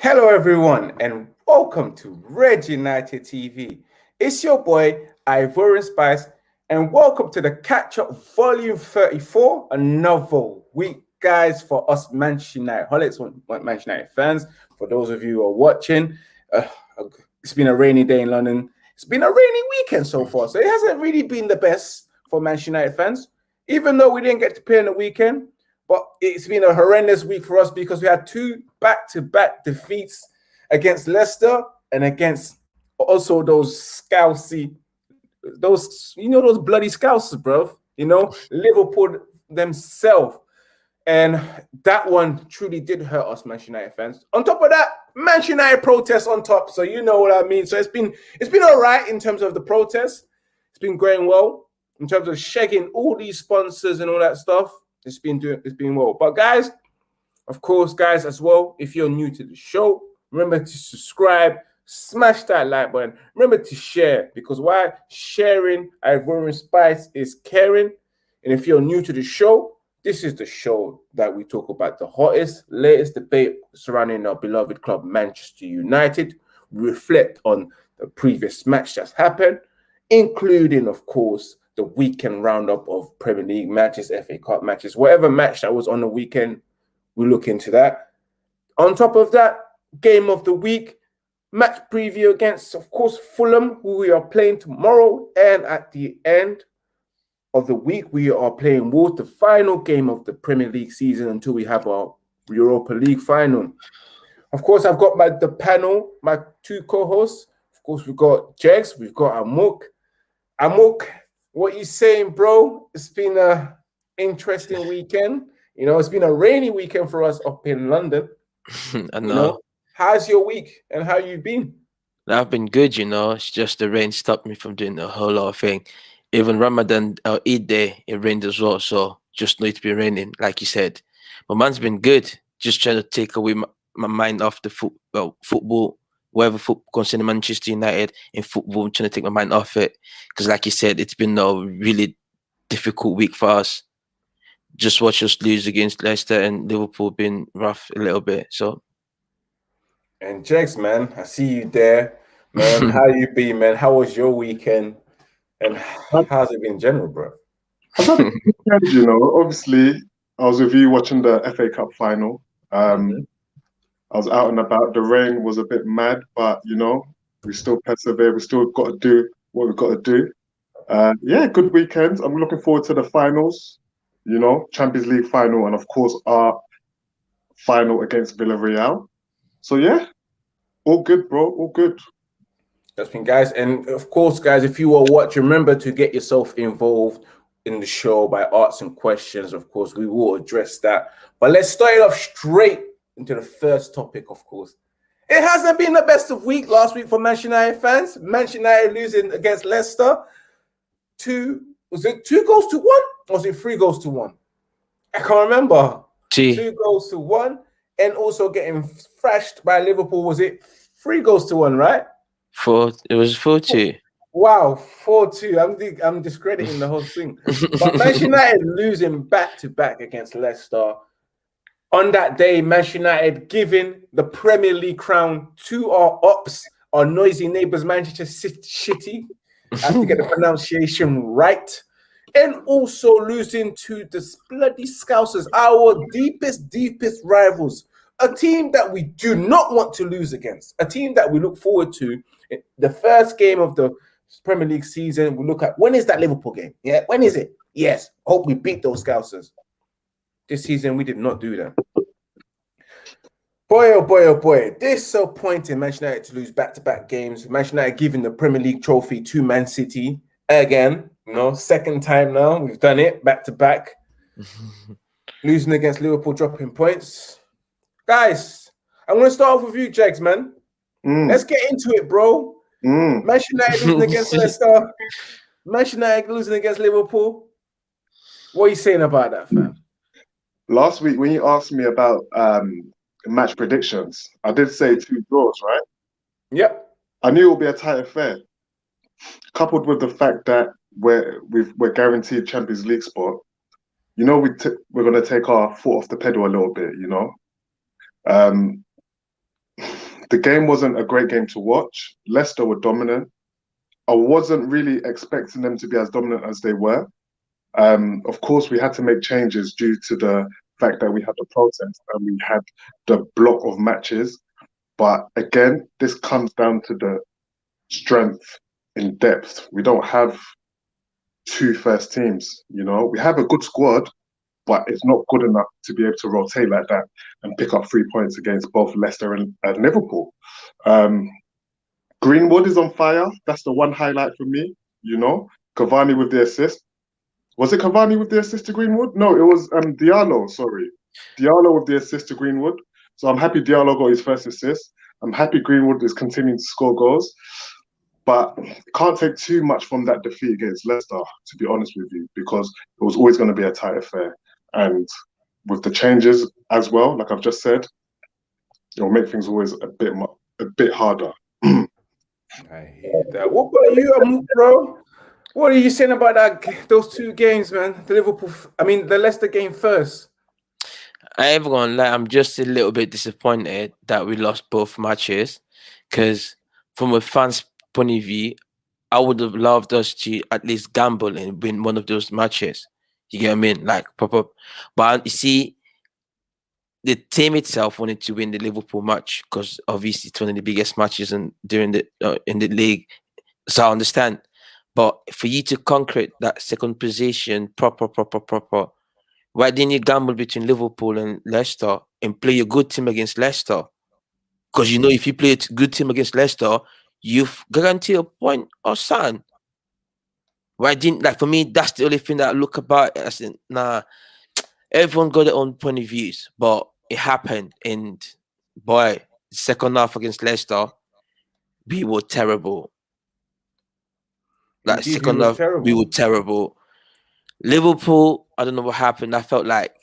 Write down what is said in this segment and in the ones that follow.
Hello, everyone, and welcome to Red United TV. It's your boy, Ivorian Spice, and welcome to the Catch-Up Volume 34, another week, guys, for us Manchester United holics, Manchester United fans. For those of you who are watching, it's been a rainy day in London. It's been a rainy weekend so far, so it hasn't really been the best for Manchester United fans, even though we didn't get to play on the weekend. But it's been a horrendous week for us because we had two back-to-back defeats against Leicester and against also those scousy, those bloody scousers, bro. Liverpool themselves. And that one truly did hurt us, Manchester United fans. On top of that, Manchester United protests on top. So you know what I mean. So it's been all right in terms of the protests. It's been going well in terms of shagging all these sponsors and all that stuff. It's been well. But guys, of course, guys, as well, if you're new to the show, remember to subscribe, smash that like button. Remember to share, because why? Sharing Ivorian Spice is caring. And if you're new to the show, this is the show that we talk about the hottest, latest debate surrounding our beloved club, Manchester United. We reflect on the previous match that's happened, including, of course, the weekend roundup of Premier League matches, FA Cup matches, whatever match that was on the weekend, we look into that. On top of that, game of the week, match preview against, of course, Fulham, who we are playing tomorrow. And at the end of the week, we are playing Wolves, the final game of the Premier League season until we have our Europa League final. Of course, I've got the panel, my two co-hosts. Of course, we've got Jegs, we've got Amok. Amok, what you saying, bro? It's been an interesting weekend. It's been a rainy weekend for us up in London. I know. How's your week and how you been? I've been good, It's just the rain stopped me from doing a whole lot of things. Even Ramadan, our Eid day, it rained as well. So just need to be raining, like you said. But man's been good. Just trying to take away my mind off the football, whatever football concerning Manchester United in football. I'm trying to take my mind off it. Because like you said, it's been a really difficult week for us. Just watch us lose against Leicester and Liverpool been rough a little bit. So. And Jegs, man, I see you there. Man, how you been, man? How was your weekend? And how's it been in general, bro? Obviously, I was with you watching the FA Cup final. I was out and about. The rain was a bit mad, but, we still persevere. We still got to do what we've got to do. Good weekend. I'm looking forward to the finals, Champions League final, and, of course, our final against Villarreal. So, yeah, all good, bro. All good. That's been, guys. And, of course, guys, if you are watching, remember to get yourself involved in the show by asking questions. Of course, we will address that. But let's start it off straight into the first topic, of course. It hasn't been the best of week last week for Manchester United fans. Manchester United losing against Leicester. Was it 2-1? Or was it 3-1? I can't remember. 2-1. And also getting thrashed by Liverpool. Was it 3-1, right? It was 4-2. Wow, 4-2. I'm discrediting the whole thing. But Manchester United losing back-to-back against Leicester. On that day, Manchester United giving the Premier League crown to our ops, our noisy neighbours, Manchester City. I have to get the pronunciation right. And also losing to the bloody Scousers, our deepest rivals. A team that we do not want to lose against. A team that we look forward to. The first game of the Premier League season, we look at, when is that Liverpool game? Yeah, when is it? Yes, hope we beat those Scousers. This season, we did not do that. Boy, oh boy. Disappointing Manchester United to lose back-to-back games. Manchester United giving the Premier League trophy to Man City again. Second time now. We've done it back-to-back. Losing against Liverpool, dropping points. Guys, I'm going to start off with you, Jegs, man. Let's get into it, bro. Manchester United losing against Leicester. Manchester United losing against Liverpool. What are you saying about that, fam? Last week, when you asked me about match predictions, I did say 2 draws, right? Yep. I knew it would be a tight affair, coupled with the fact that we're guaranteed Champions League spot. We're going to take our foot off the pedal a little bit. The game wasn't a great game to watch. Leicester were dominant. I wasn't really expecting them to be as dominant as they were. Of course, we had to make changes due to the fact that we had the protest and we had the block of matches. But again, this comes down to the strength in depth. We don't have two first teams, you know. We have a good squad, but it's not good enough to be able to rotate like that and pick up 3 points against both Leicester and Liverpool. Greenwood is on fire. That's the one highlight for me, you know. Cavani with the assist. Was it Cavani with the assist to Greenwood? No, it was Diallo, sorry. Diallo with the assist to Greenwood. So I'm happy Diallo got his first assist. I'm happy Greenwood is continuing to score goals. But can't take too much from that defeat against Leicester, to be honest with you, because it was always going to be a tight affair. And with the changes as well, like I've just said, it'll make things always a bit harder. I hear that. What about you, bro? What are you saying about those two games, man? The Leicester game first. I ain't gonna lie, I'm just a little bit disappointed that we lost both matches, because from a fan's point of view, I would have loved us to at least gamble and win one of those matches. You get what I mean? Like proper. But you see, the team itself wanted to win the Liverpool match because obviously it's one of the biggest matches in the league. So I understand. But for you to conquer that second position, proper, why didn't you gamble between Liverpool and Leicester and play a good team against Leicester? Because you know if you play a good team against Leicester, you've guaranteed a point or something. Why didn't, like, for me, that's the only thing that I look about. I said, nah, everyone got their own point of views, but it happened. And boy, the second half against Leicester, we were terrible. Like, second half, we were terrible. Liverpool, I don't know what happened. I felt like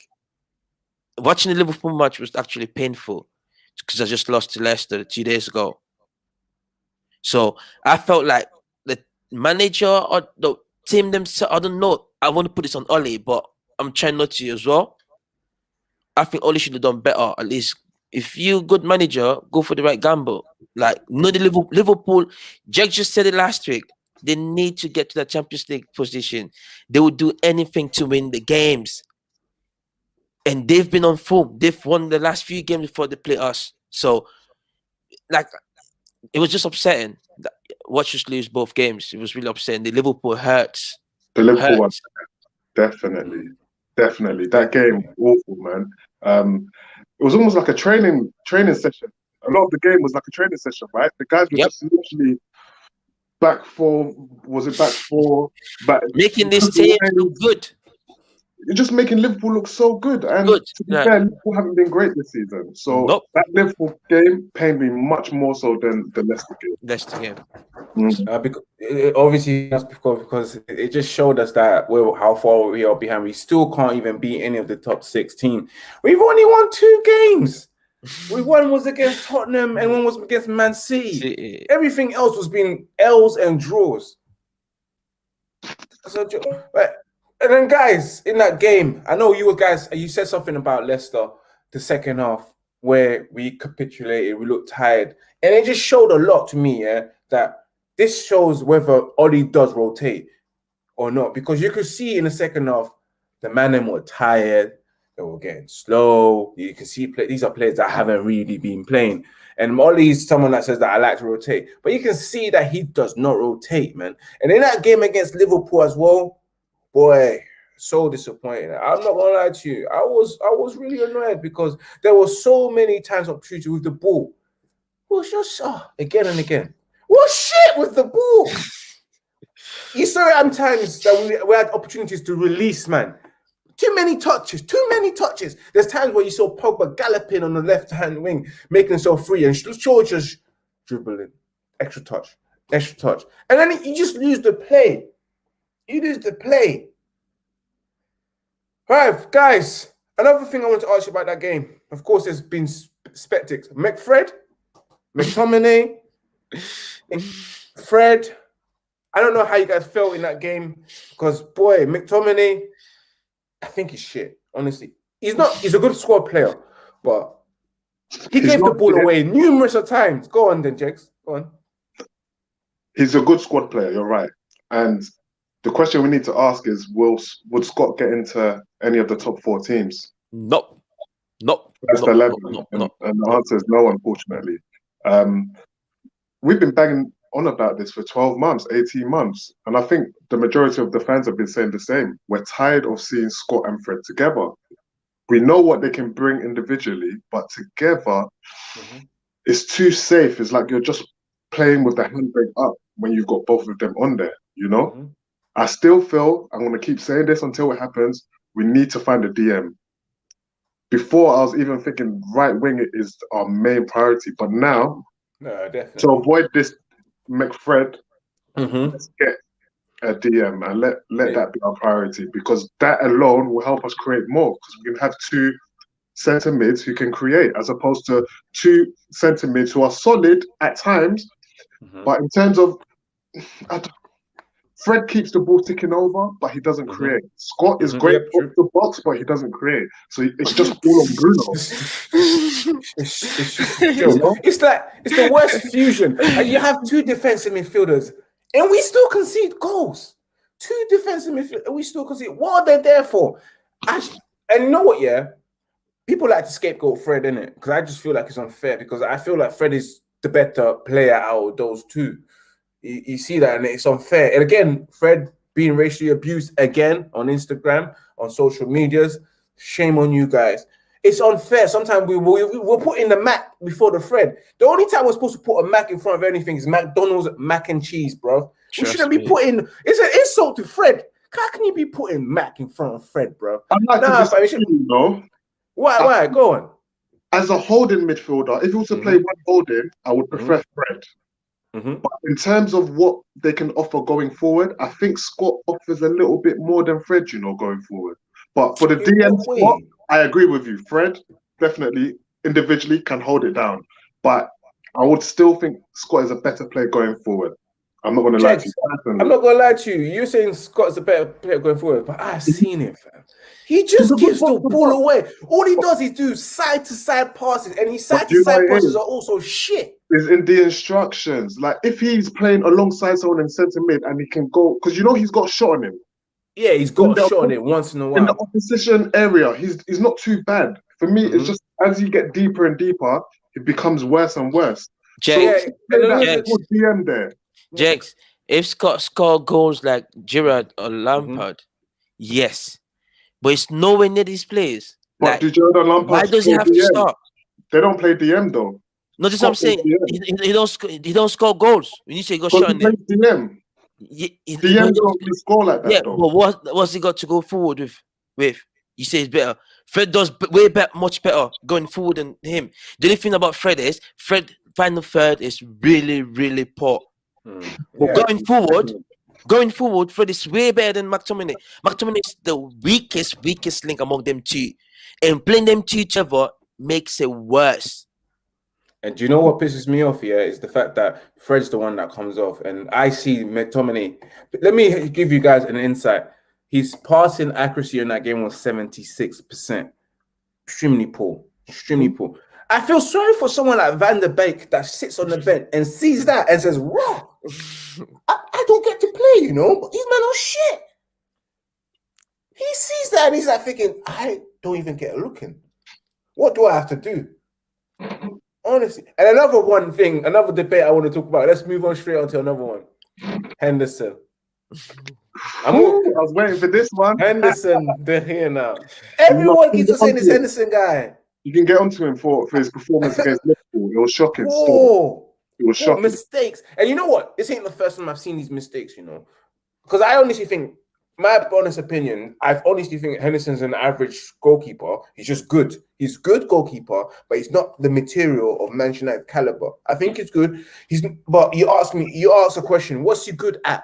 watching the Liverpool match was actually painful because I just lost to Leicester 2 days ago. So I felt like the manager or the team themselves, I don't know. I want to put this on Oli, but I'm trying not to as well. I think Oli should have done better. At least if you're a good manager, go for the right gamble. Like, no, the Liverpool, Jack just said it last week. They need to get to the Champions League position. They would do anything to win the games. And they've been on form. They've won the last few games before they play us. So, like, it was just upsetting. Watch us lose both games. It was really upsetting. The Liverpool hurts. The Liverpool one, definitely. That game, awful, man. It was almost like a training session. A lot of the game was like a training session, right? The guys were just literally back making this team look good. You're just making Liverpool look so good. And to be fair, Liverpool haven't been great this season. So that Liverpool game pained me much more so than the Leicester game. Obviously, that's because it just showed us that how far we are behind. We still can't even beat any of the top 16. We've only won 2 games. One was against Tottenham and one was against Man City. Everything else was being L's and draws. So, and then, guys, in that game, I know you said something about Leicester, the second half, where we capitulated, we looked tired. And it just showed a lot to me, that this shows whether Oli does rotate or not. Because you could see in the second half, the men were tired. They were getting slow. You can see these are players that haven't really been playing. And Oli's someone that says that I like to rotate. But you can see that he does not rotate, man. And in that game against Liverpool as well, boy, so disappointed. I'm not gonna lie to you. I was really annoyed because there were so many times opportunity with the ball. It was just again and again. What shit with the ball? You saw it times that we had opportunities to release, man. Too many touches. There's times where you saw Pogba galloping on the left-hand wing, making himself free, and Shaw just dribbling. Extra touch. And then you just lose the play. Right, guys. Another thing I want to ask you about that game. Of course, there's been spectacs. McTominay, Fred. I don't know how you guys felt in that game because, boy, McTominay, I think he's shit, honestly. He's a good squad player, but He He's gave the not ball there. away numerous of times. Go on then, Jex. Go on. He's a good squad player, you're right. And the question we need to ask is, would Scott get into any of the top 4 teams? Nope. First 11. And the answer is no, unfortunately. We've been banging on about this for 12 months, 18 months. And I think the majority of the fans have been saying the same. We're tired of seeing Scott and Fred together. We know what they can bring individually, but together, it's too safe. It's like you're just playing with the handbrake up when you've got both of them on there, you know? I still feel, I'm going to keep saying this until it happens, we need to find a DM. Before, I was even thinking right wing is our main priority, but now, definitely. to avoid this McFred, let's get a DM and let that be our priority, because that alone will help us create more, because we can have 2 centre mids who can create, as opposed to 2 centre mids who are solid at times, but in terms of Fred keeps the ball ticking over, but he doesn't create. Scott is great off the box, but he doesn't create. So it's just all on Bruno. It's the worst fusion. You have 2 defensive midfielders, and we still concede goals. 2 defensive midfielders, and we still concede. What are they there for? And you know what? Yeah, people like to scapegoat Fred, innit? Because I just feel like it's unfair. Because I feel like Fred is the better player out of those 2. You see that, and it's unfair. And again, Fred being racially abused again on Instagram, on social medias. Shame on you guys. It's unfair. Sometimes we're putting the Mac before the Fred. The only time we're supposed to put a Mac in front of anything is McDonald's mac and cheese, bro. We shouldn't be putting. It's an insult to Fred. How can you be putting Mac in front of Fred, bro? I'd like to disagree, you know. Why? Go on. As a holding midfielder, if you were to play one holding, I would prefer Fred. But in terms of what they can offer going forward, I think Scott offers a little bit more than Fred, you know, going forward. But for the DM spot, I agree with you. Fred definitely individually can hold it down. But I would still think Scott is a better player going forward. I'm not going to lie to you. I'm not going to lie to you. You're saying Scott's a better player going forward, but I've seen him, fam. He just gives the ball away. All he does is do side-to-side passes, and his side-to-side passes are also shit. Is in the instructions. Like, if he's playing alongside someone in centre mid and he can go, because you know he's got a shot on him. Yeah, he's got a shot on it once in a while. In the opposition area, he's not too bad. For me, it's just as you get deeper and deeper, it becomes worse and worse. Jex, DM there. Jex, if Scott scored goals like Gerrard or Lampard, yes. But it's nowhere near these players. But like, do Gerrard and Lampard why does he have to start? They don't play DM though. No, that's what I'm saying. He don't score goals. When you say he got shot in there. DM. DM don't score like that. Yeah, though. But what's he got to go forward with? You say it's better. Fred does much better going forward than him. The only thing about Fred is final third is really, really poor. But going forward, Fred is way better than McTominay. McTominay is the weakest link among them 2. And playing them 2 each other makes it worse. And do you know what pisses me off here is the fact that Fred's the one that comes off. And I see McTominay. Let me give you guys an insight. His passing accuracy in that game was 76%. Extremely poor. I feel sorry for someone like Van der Beek that sits on the bench and sees that and says, "Wow, I don't get to play, you know, but these men are shit." He sees that and he's like thinking, I don't even get a look in. What do I have to do? Honestly. And another debate I want to talk about. Let's move on straight on to another one. Henderson. I was waiting for this one. Henderson, they're here now. Everyone keeps on saying this Henderson guy. You can get onto him for his performance against Liverpool. It was shocking. It was shocking. Mistakes. And you know what? This ain't the first time I've seen these mistakes, you know. Because I honestly think, my honest opinion, I honestly think Henderson's an average goalkeeper. He's just good. He's a good goalkeeper, but he's not the material of Manchester United caliber. I think he's good. But you ask a question, what's he good at?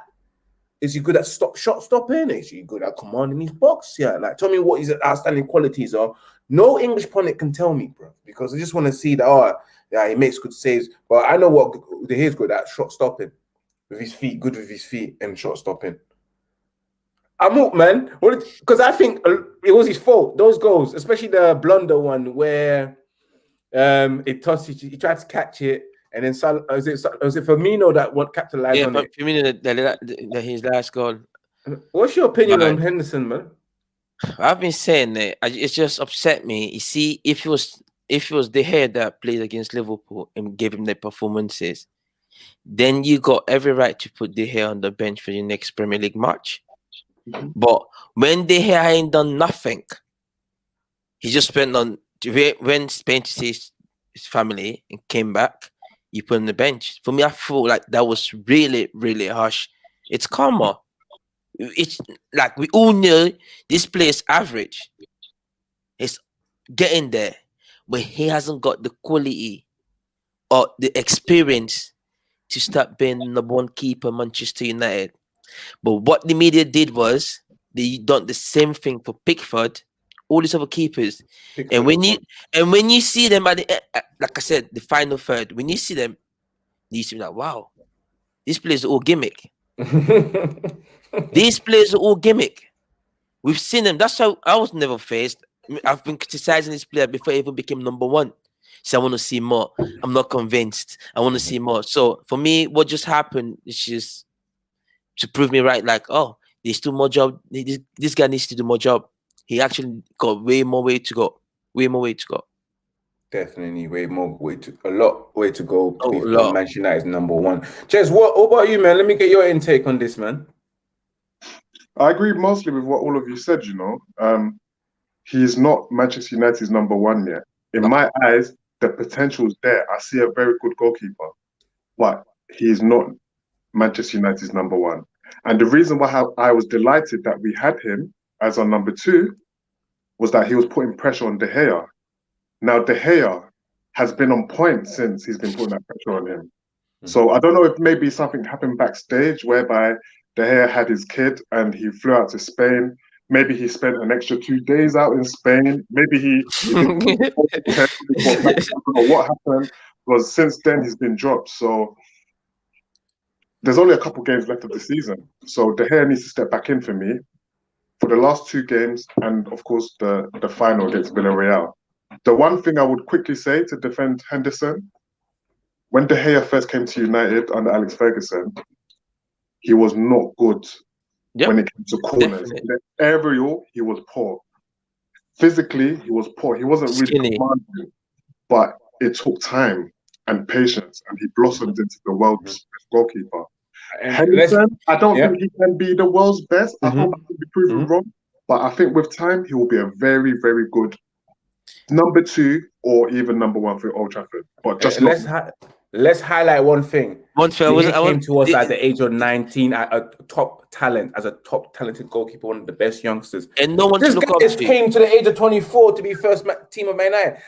Is he good at shot stopping? Is he good at commanding his box? Yeah, like tell me what his outstanding qualities are. No English pundit can tell me, bro, because I just want to see that, he makes good saves. But I know what he's good at, shot stopping with his feet, good with his feet and shot stopping. I'm up, man, because I think it was his fault. Those goals, especially the blunder one where It tossed. He tried to catch it, and then was it Firmino that capitalized on it? Firmino, his last goal. What's your opinion on Henderson, man? I've been saying that it's just upset me. You see, if it was De Gea that played against Liverpool and gave him the performances, then you got every right to put De Gea on the bench for your next Premier League match. But when De Gea ain't done nothing, he just spent on when Spain to see his family and came back, you put him on the bench. For me, I feel like that was really, really harsh. It's karma. It's like we all know this player's average. He's getting there, but he hasn't got the quality or the experience to start being number one keeper Manchester United. But what the media did was they done the same thing for Pickford, all these other keepers. And when you see them at the like I said, the final third, when you see them, you see like, wow, these players are all gimmick. These players are all gimmick. We've seen them. That's how I was never faced. I've been criticizing this player before he even became number one. So I want to see more. I'm not convinced. I want to see more. So for me, what just happened is just to prove me right. Like, oh, there's still more job. This guy needs to do more job. He actually got way more way to go. Way more way to go. Definitely a lot way to go to be Manchester United's number one. Jez, what about you, man? Let me get your intake on this, man. I agree mostly with what all of you said, He's not Manchester United's number one yet. In my eyes, the potential is there. I see a very good goalkeeper, but he is not Manchester United's number one. And the reason why I was delighted that we had him as our number two was that he was putting pressure on De Gea. Now, De Gea has been on point since he's been putting that pressure on him. So I don't know if maybe something happened backstage whereby De Gea had his kid and he flew out to Spain. Maybe he spent an extra 2 days out in Spain. Maybe he didn't know what happened, because since then he's been dropped. So there's only a couple games left of the season. So De Gea needs to step back in for me for the last 2 games and, of course, the final against Villarreal. The one thing I would quickly say to defend Henderson, when De Gea first came to United under Alex Ferguson, he was not good when it came to corners. The aerial, he was poor. Physically, he was poor. He wasn't really commanding, but it took time and patience, and he blossomed into the world's best goalkeeper. Henderson, I don't think he can be the world's best. I hope I can be proven wrong, but I think with time, he will be a very, very good number 2 or even number 1 for Old Trafford. But just let's highlight one thing. He came to us at the age of 19 at a top talent, as a top talented goalkeeper, one of the best youngsters. And no one this guy came to the age of 24 to be first team of Man United.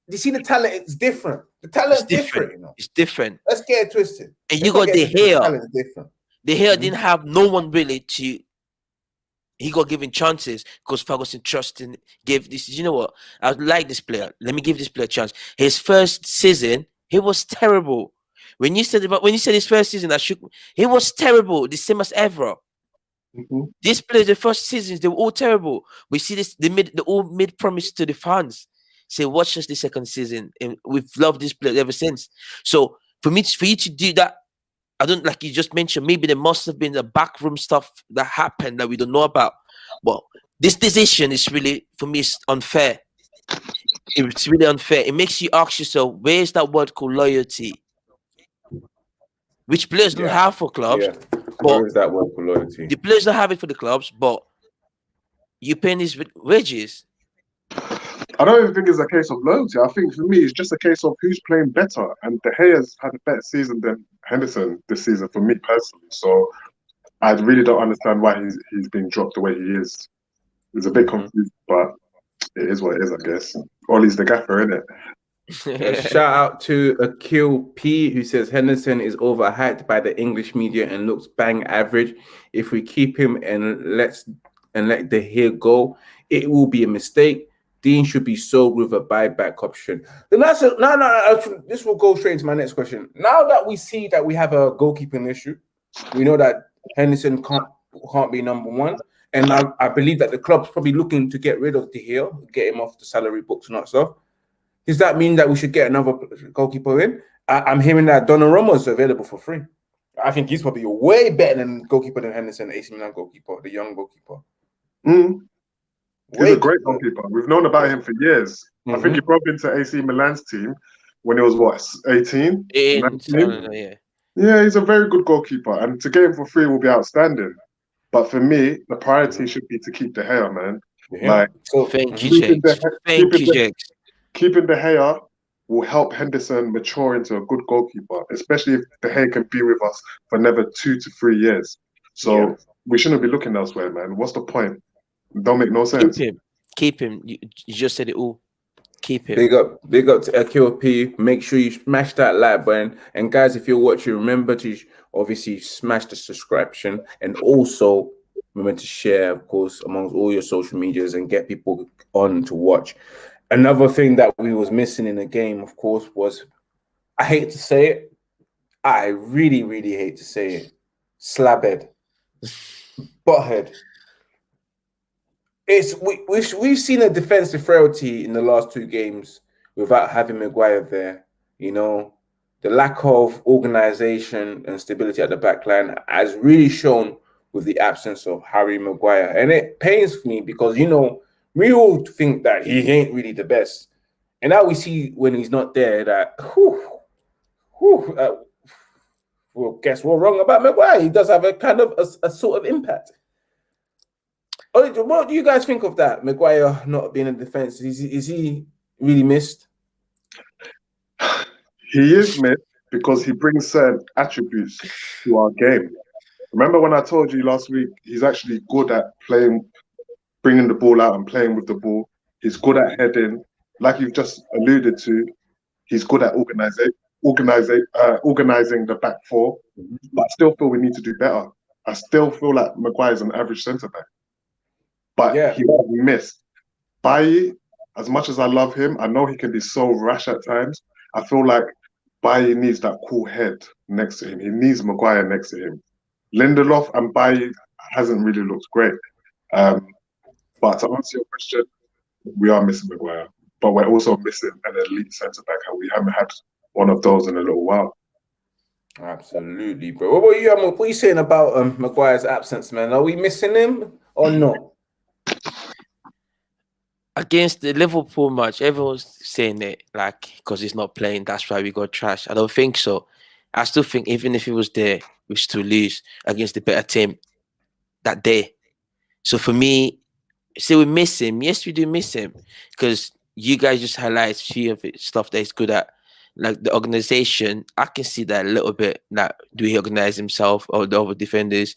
You see the talent, it's different. The talent is different. It's different. Let's get it twisted. And you got De Gea. De Gea didn't have no one really to. He got given chances because Ferguson trusted, gave this. You know what? I like this player. Let me give this player a chance. His first season, he was terrible. When you said his first season, he was terrible. The same as ever. These players, the first seasons, they were all terrible. We see this. They all made promise to the fans. Say, watch us the second season, and we've loved this player ever since. So for you to do that, I don't, like you just mentioned, maybe there must have been the backroom stuff that happened that we don't know about. But this decision is really, for me, it's unfair. It's really unfair. It makes you ask yourself, where is that word called loyalty? Which players don't have for clubs. Where is that word called loyalty? The players don't have it for the clubs, but you're paying these wages. I don't even think it's a case of loyalty. I think for me, it's just a case of who's playing better. And De Gea's had a better season than Henderson this season, for me personally. So I really don't understand why he's been dropped the way he is. It's a bit confused, but it is what it is, I guess. Ollie's the gaffer, innit? Shout out to Akil P, who says Henderson is overhyped by the English media and looks bang average. If we keep him and let De Gea go, it will be a mistake. Dean should be sold with a buyback option. Then this will go straight into my next question. Now that we see that we have a goalkeeping issue, we know that Henderson can't be number 1, and I believe that the club's probably looking to get rid of De Gea, get him off the salary books and that stuff. Does that mean that we should get another goalkeeper in? I'm hearing that Donnarumma is available for free. I think he's probably way better than goalkeeper than Henderson, AC Milan goalkeeper, the young goalkeeper. He's a great goalkeeper. We've known about him for years. I think he broke into AC Milan's team when he was, what, 18? Yeah, he's a very good goalkeeper. And to get him for free will be outstanding. But for me, the priority should be to keep De Gea, man. Like, thank you, Jakes. Keeping De Gea will help Henderson mature into a good goalkeeper, especially if De Gea can be with us for another 2 to 3 years. So we shouldn't be looking elsewhere, man. What's the point? Don't make no sense. Keep him. You just said it all. Keep him. Big up to QP. Make sure you smash that like button. And guys, if you're watching, remember to obviously smash the subscription, and also remember to share, of course, amongst all your social medias and get people on to watch. Another thing that we was missing in the game, of course, was, I hate to say it, I really, really hate to say it, slabhead, butthead. We've seen a defensive frailty in the last 2 games without having Maguire there. You know, the lack of organization and stability at the back line has really shown with the absence of Harry Maguire. And it pains me because, you know, we all think that he ain't really the best. And now we see when he's not there that, well, guess we're wrong about Maguire. He does have a kind of a sort of impact. What do you guys think of that? Maguire not being in defense, is he really missed? He is missed because he brings certain attributes to our game. Remember when I told you last week, he's actually good at playing, bringing the ball out and playing with the ball. He's good at heading, like you've just alluded to. He's good at organizing the back four. But I still feel we need to do better. I still feel like Maguire's an average centre back. But he won't be missed. Bailly, as much as I love him, I know he can be so rash at times. I feel like Bailly needs that cool head next to him. He needs Maguire next to him. Lindelof and Bailly hasn't really looked great. But to answer your question, we are missing Maguire. But we're also missing an elite centre-back, and we haven't had one of those in a little while. Absolutely, bro. What are you saying about Maguire's absence, man? Are we missing him or not? Against the Liverpool match, everyone's saying it like because he's not playing, that's why we got trash. I don't think so. I still think even if he was there, we still lose against the better team that day. So for me, say we miss him. Yes, we do miss him because you guys just highlight a few of it, stuff that he's good at, like the organization. I can see that a little bit. Like, do he organize himself or the other defenders?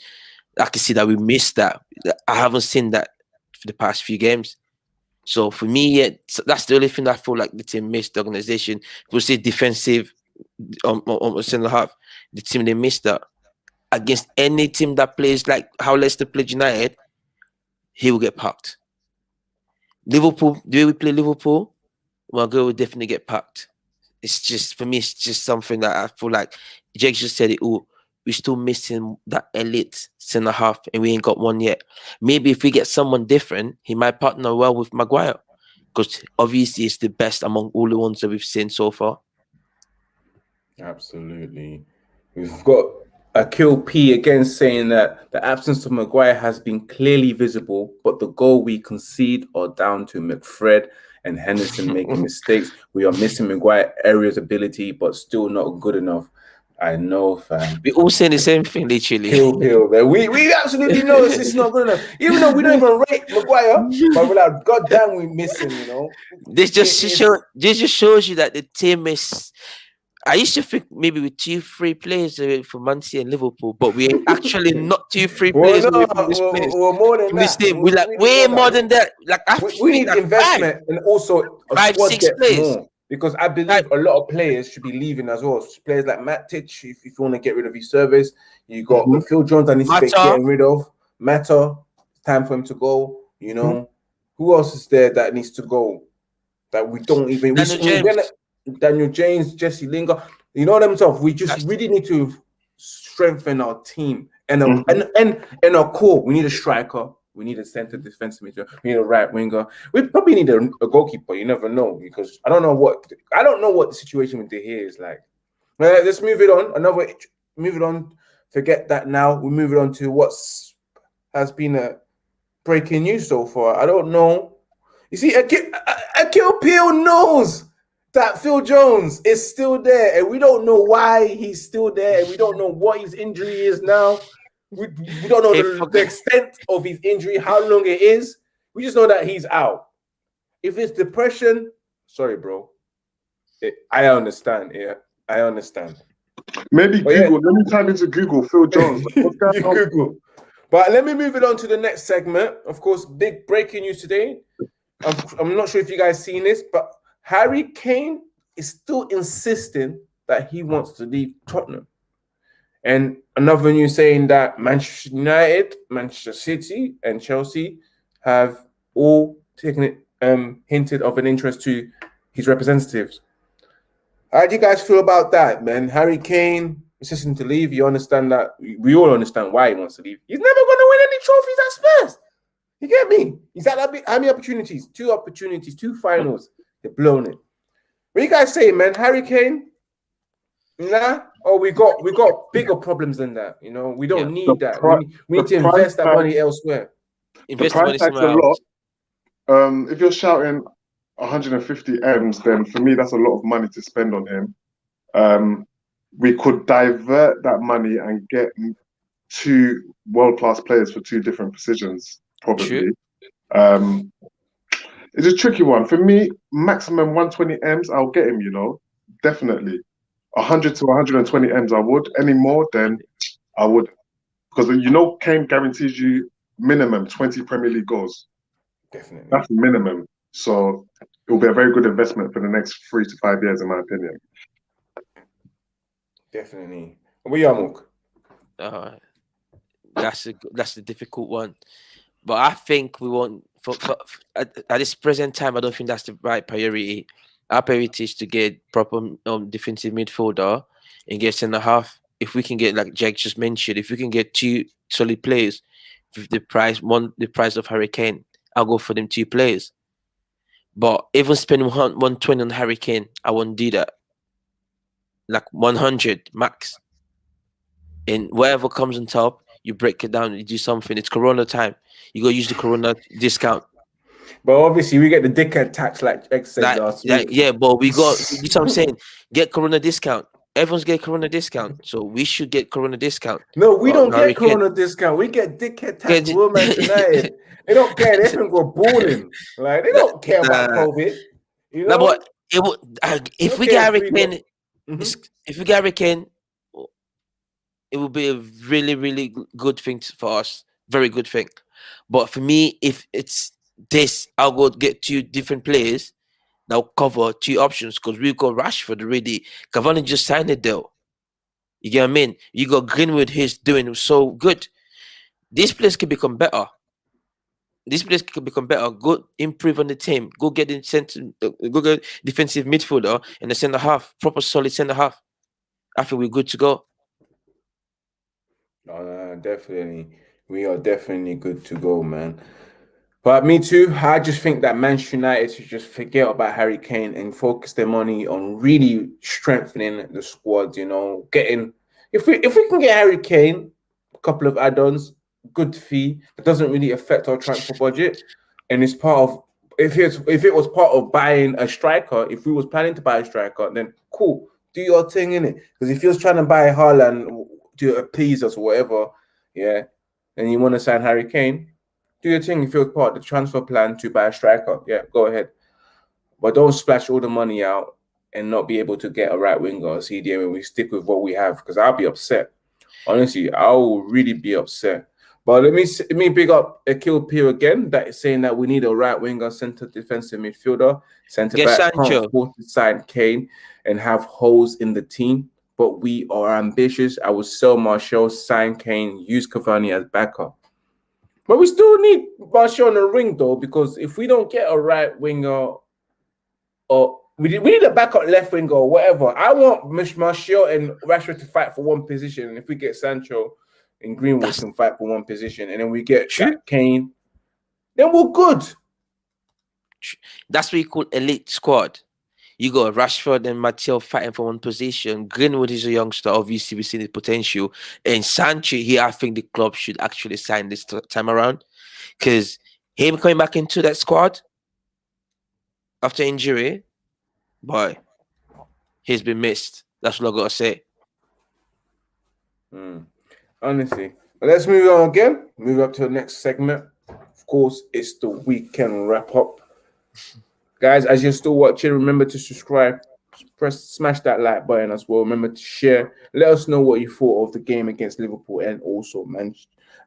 I can see that we missed that. I haven't seen that for the past few games. So for me, that's the only thing that I feel like the team missed. The organization, we'll say defensive on centre half, the team, they missed that. Against any team that plays like how Leicester played United, he will get packed. Liverpool, the way we play Liverpool, well, girl will definitely get packed. It's just, for me, it's just something that I feel like Jake just said it all. We're still missing that elite centre half, and we ain't got one yet. Maybe if we get someone different, he might partner well with Maguire, because obviously it's the best among all the ones that we've seen so far. Absolutely. We've got Akil P again saying that the absence of Maguire has been clearly visible, but the goal we concede are down to McFred and Henderson making mistakes. We are missing Maguire area's ability, but still not good enough. I know, fam. We all saying the same thing, literally. Kill, man. We absolutely know it's not good enough. Even though we don't even rate Maguire, but we're like, God damn, we miss him, you know. This just shows you that the team is. I used to think maybe with 2-3 players for Man City and Liverpool, but we ain't actually not 2-3 players. We're more than that. Team. We're like way more than that. Like we need like investment and also a squad 5-6 players. More. Because I believe a lot of players should be leaving as well. Players like Matic, if you want to get rid of his service, you got Phil Jones that needs to be getting rid of. Mata, time for him to go. You know, who else is there that needs to go? That we don't even. Daniel James, Jesse Lingard. You know what I'm saying? We just really need to strengthen our team and our core. We need a striker. We need a center defensive midfielder. We need a right winger. We probably need a goalkeeper. You never know, because I don't know what the situation with De Gea is like. Let's move it on. Move it on. Forget that now. We move it on to has been a breaking news so far. I don't know. You see, Akil Peel knows that Phil Jones is still there, and we don't know why he's still there, and we don't know what his injury is now. We don't know the extent of his injury, how long it is. We just know that he's out. If it's depression, sorry, bro. I understand. Yeah, I understand. Maybe Google. Let me type into Google Phil Jones. What's going on? Google. But let me move it on to the next segment. Of course, big breaking news today. I'm not sure if you guys seen this, but Harry Kane is still insisting that he wants to leave Tottenham. And another news saying that Manchester United, Manchester City, and Chelsea have all taken it, hinted of an interest to his representatives. How do you guys feel about that, man? Harry Kane insisting to leave. You understand that? We all understand why he wants to leave. He's never going to win any trophies at Spurs. You get me? He's had how many opportunities? 2 opportunities, 2 finals. They've blown it. What you guys say, man? Harry Kane? Nah? Or we got bigger problems than that. You know, we don't need that. We need to invest that money elsewhere. Invest the money somewhere else. If you're shouting 150 M's, then for me that's a lot of money to spend on him. We could divert that money and get 2 world-class players for 2 different positions, probably. It's a tricky one. For me, maximum 120 M's, I'll get him, you know, definitely. 100 to 120 M's, I would. Any more, then I would. Because, you know, Kane guarantees you minimum 20 Premier League goals. Definitely. That's minimum. So it will be a very good investment for the next 3 to 5 years, in my opinion. Definitely. What are you, That's a difficult one. But I think we want at this present time, I don't think that's the right priority. Our priority is to get proper defensive midfielder and get centre half. If we can get, like Jack just mentioned, if we can get 2 solid players with the price of Harry Kane, I'll go for them 2 players. But even spending 120 on Harry Kane, I won't do that. Like 100 max. And whatever comes on top, you break it down, you do something. It's Corona time. You go use the Corona discount. But obviously, we get the dickhead tax like X said last week. Yeah, but we got, you know what I'm saying? Get Corona discount. Everyone's getting Corona discount. So we should get Corona discount. No, we don't get Corona discount. We get dickhead tax for Manchester United. They don't care. They can go balling. Like, they don't care about COVID. You know? No, but if we get Harry Kane, if we get Harry Kane, it will be a really, really good thing for us. Very good thing. But for me, if it's this, I'll go get 2 different players that'll cover 2 options, because we've got Rashford already. Cavani just signed a deal. You get what I mean? You got Greenwood, who's doing so good. This place can become better. Go improve on the team. Go get defensive midfielder and the centre half, proper solid centre half. I think we're good to go. No, definitely. We are definitely good to go, man. But me too. I just think that Manchester United should just forget about Harry Kane and focus their money on really strengthening the squad. You know, if we can get Harry Kane, a couple of add-ons, good fee that doesn't really affect our transfer budget, and it's part of if it was part of buying a striker. If we was planning to buy a striker, then cool, do your thing in it. Because if you was trying to buy Haaland to appease us or whatever, yeah, and you want to sign Harry Kane, do your thing. If it was part of the transfer plan to buy a striker, yeah, go ahead. But don't splash all the money out and not be able to get a right winger or CDM when we stick with what we have, because I'll be upset. Honestly, I will really be upset. But let me big up Akil Peel again. That is saying that we need a right winger, centre defensive midfielder, centre back, can't afford to sign Kane and have holes in the team. But we are ambitious. I will sell Martial, sign Kane, use Cavani as backup. But we still need Martial in the ring, though, because if we don't get a right winger, or we need a backup left winger or whatever. I want Martial and Rashford to fight for one position. And if we get Sancho and Greenwood can fight for one position, and then we get Kane then we're good. That's what you call elite squad. You got Rashford and Mateo fighting for one position. Greenwood is a youngster. Obviously, we see the potential. And Sancho here, I think the club should actually sign this time around. Because him coming back into that squad after injury, boy, he's been missed. That's what I got to say. Honestly. But let's move on again. Move up to the next segment. Of course, it's the weekend wrap up. Guys, as you're still watching, remember to subscribe. Smash that like button as well. Remember to share. Let us know what you thought of the game against Liverpool and also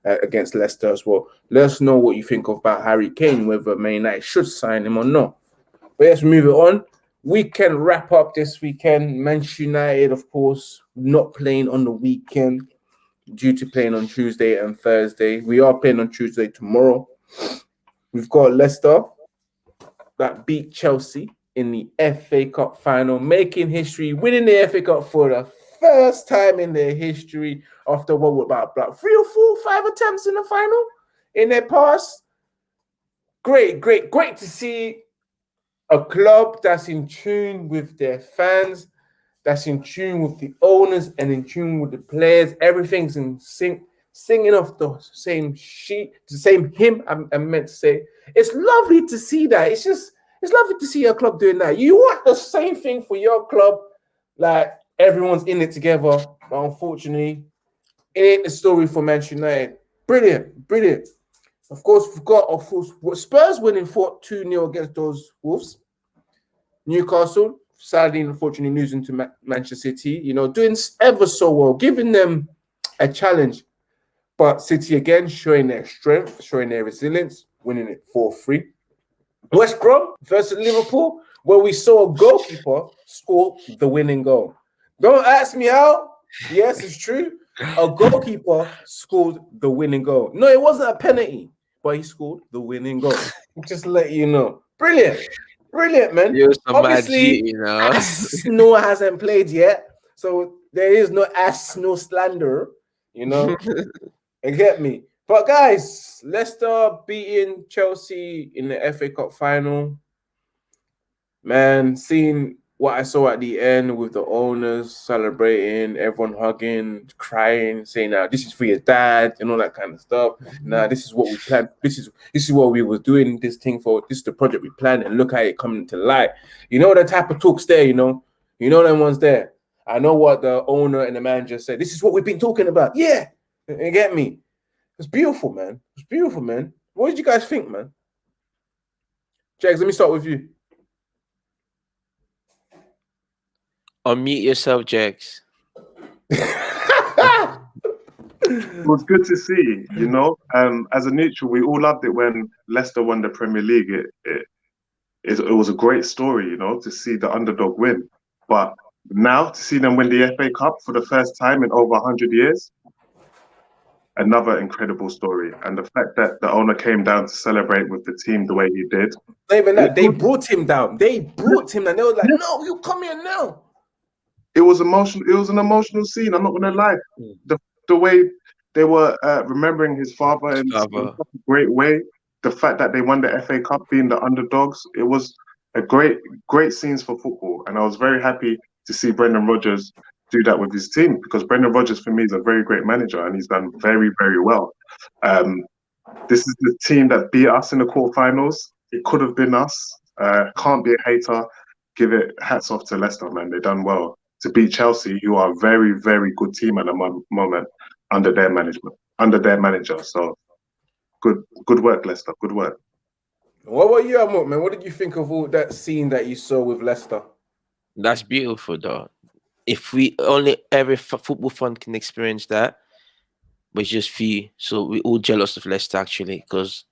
against Leicester as well. Let us know what you think about Harry Kane, whether Man United should sign him or not. But let's move it on. Weekend wrap up this weekend. Manchester United, of course, not playing on the weekend due to playing on Tuesday and Thursday. We are playing on Tuesday tomorrow. We've got Leicester that beat Chelsea in the FA Cup final, making history, winning the FA Cup for the first time in their history after about 3 or 4, 5 attempts in the final in their past. Great to see a club that's in tune with their fans, that's in tune with the owners and in tune with the players. Everything's in sync, singing off the same sheet, the same hymn, I meant to say. It's lovely to see that. It's lovely to see your club doing that. You want the same thing for your club, like everyone's in it together. But unfortunately, it ain't the story for Manchester United. Brilliant. Of course, we've got Spurs winning 2-0 against those Wolves. Newcastle, sadly, unfortunately, losing to Manchester City. Doing ever so well, giving them a challenge. But City again showing their strength, showing their resilience, winning it 4-3. West Brom versus Liverpool, where we saw a goalkeeper score the winning goal. Don't ask me how. Yes, it's true. A goalkeeper scored the winning goal. No, it wasn't a penalty, but he scored the winning goal. Just to let you know. Brilliant, man. Obviously, Noah hasn't played yet, so there is no slander, You get me? But guys, Leicester beating Chelsea in the FA Cup final. Man, seeing what I saw at the end with the owners celebrating, everyone hugging, crying, saying, this is for your dad, and all that kind of stuff. This is what we planned. This is what we were doing this thing for. This is the project we planned, and look how it coming to light. The type of talks there, You know them ones there. I know what the owner and the manager said. This is what we've been talking about. Yeah, you get me? It's beautiful, man. What did you guys think, man? Jags, let me start with you. Unmute yourself, Jags. It was good to see, as a neutral, we all loved it when Leicester won the Premier League. It was a great story, to see the underdog win. But now to see them win the FA Cup for the first time in over 100 years, another incredible story. And the fact that the owner came down to celebrate with the team the way he did. Not even that, they brought him down. They were like, no, you come here now. It was emotional. It was an emotional scene. I'm not going to lie. The way they were remembering his father in such a great way. The fact that they won the FA Cup, being the underdogs, it was a great scenes for football. And I was very happy to see Brendan Rodgers do that with his team, because Brendan Rodgers for me is a very great manager and he's done very, very well. This is the team that beat us in the quarterfinals. It could have been us. Can't be a hater. Give it hats off to Leicester, man. They've done well to beat Chelsea, who are a very, very good team at the moment under their manager. So good work, Leicester. Good work. What about you, Amok, man? What did you think of all that scene that you saw with Leicester? That's beautiful, though. If every football fan can experience that, but just few. So we're all jealous of Leicester, actually, because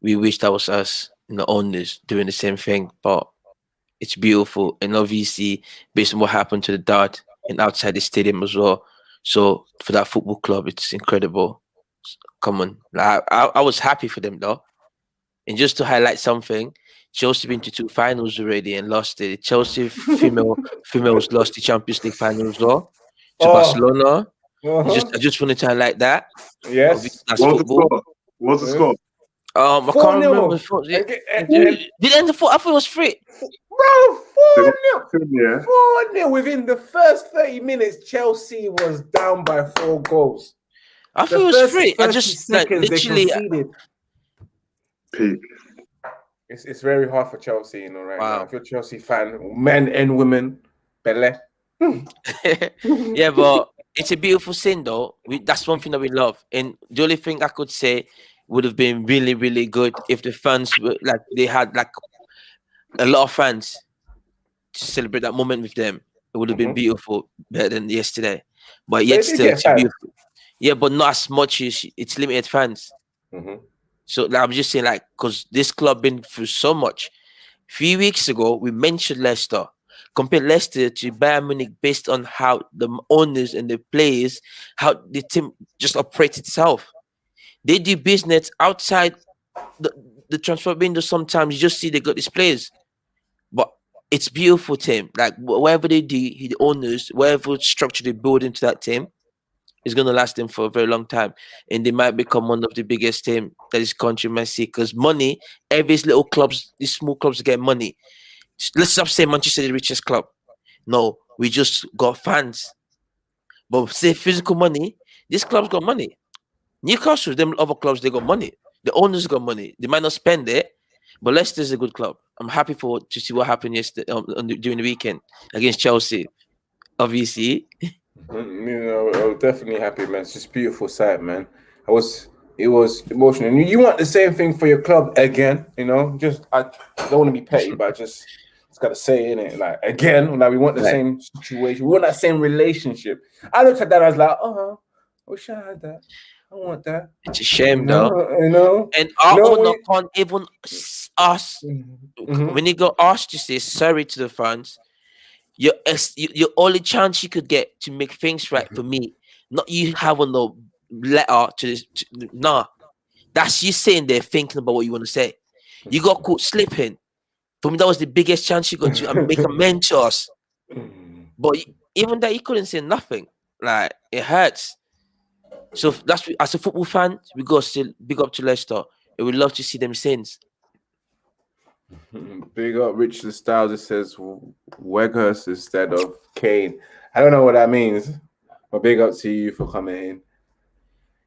we wish that was us and the owners doing the same thing. But it's beautiful, and obviously based on what happened to the dad and outside the stadium as well. So for that football club, it's incredible. Come on, I was happy for them though. And just to highlight something, Chelsea been to 2 finals already and lost it. Chelsea females lost the Champions League final as well to Barcelona. I just wanted to highlight that. Yes. That's football. What's the score? I can't remember. 4-0. Did it end the 4? I thought it was 3. Bro, They got 4-0. yeah. 4-0. Within the first 30 minutes, Chelsea was down by 4 goals. I thought it was 3. I 30 just like seconds literally. they conceded. Peak. It's very hard for Chelsea, you know, right Wow. now. If you're a Chelsea fan, men and women, Bele. Yeah, but it's a beautiful scene, though. That's one thing that we love. And the only thing I could say would have been really, really good if the fans were like they had like a lot of fans to celebrate that moment with them. It would have been beautiful, better than yesterday. But yet They did still, get it's fans. beautiful. Yeah, but not as much as it's limited fans. So like, I'm just saying, like, because this club been through so much. A few weeks ago, we mentioned Leicester. Compare Leicester to Bayern Munich based on how the owners and the players, how the team just operates itself. They do business outside the transfer window. Sometimes you just see they got these players, but it's beautiful team. Like whatever they do, the owners, whatever structure they build into that team, is going to last them for a very long time, and they might become one of the biggest team that this country might see. Because money, every little clubs, these small clubs get money. Let's stop saying Manchester the richest club. No, we just got fans. But say physical money, this club's got money. Newcastle, them other clubs, they got money. The owners got money. They might not spend it, but Leicester's a good club. I'm happy to see what happened yesterday during the weekend against Chelsea. Obviously. You know, I was definitely happy, man. It's just a beautiful sight, man. It was emotional. And you want the same thing for your club again, you know? I don't want to be petty, but I just gotta say it, like again, like we want the same situation, we want that same relationship. I looked at that, I was like, oh, I wish I had that. I want that. It's a shame, though. You know? And our owner can't even ask when he got asked to say sorry to the fans. Your only chance you could get to make things right for me, not you having no letter to this. Nah, that's you saying there thinking about what you want to say. You got caught slipping. For me, that was the biggest chance you got to make amends to us. But even that, you couldn't say nothing. Like, it hurts. So that's as a football fan, we got to still big up to Leicester. And we'd love to see them sins. Big up Richard Styles. It says Weghorst instead of Kane. I don't know what that means, but big up to you for coming in.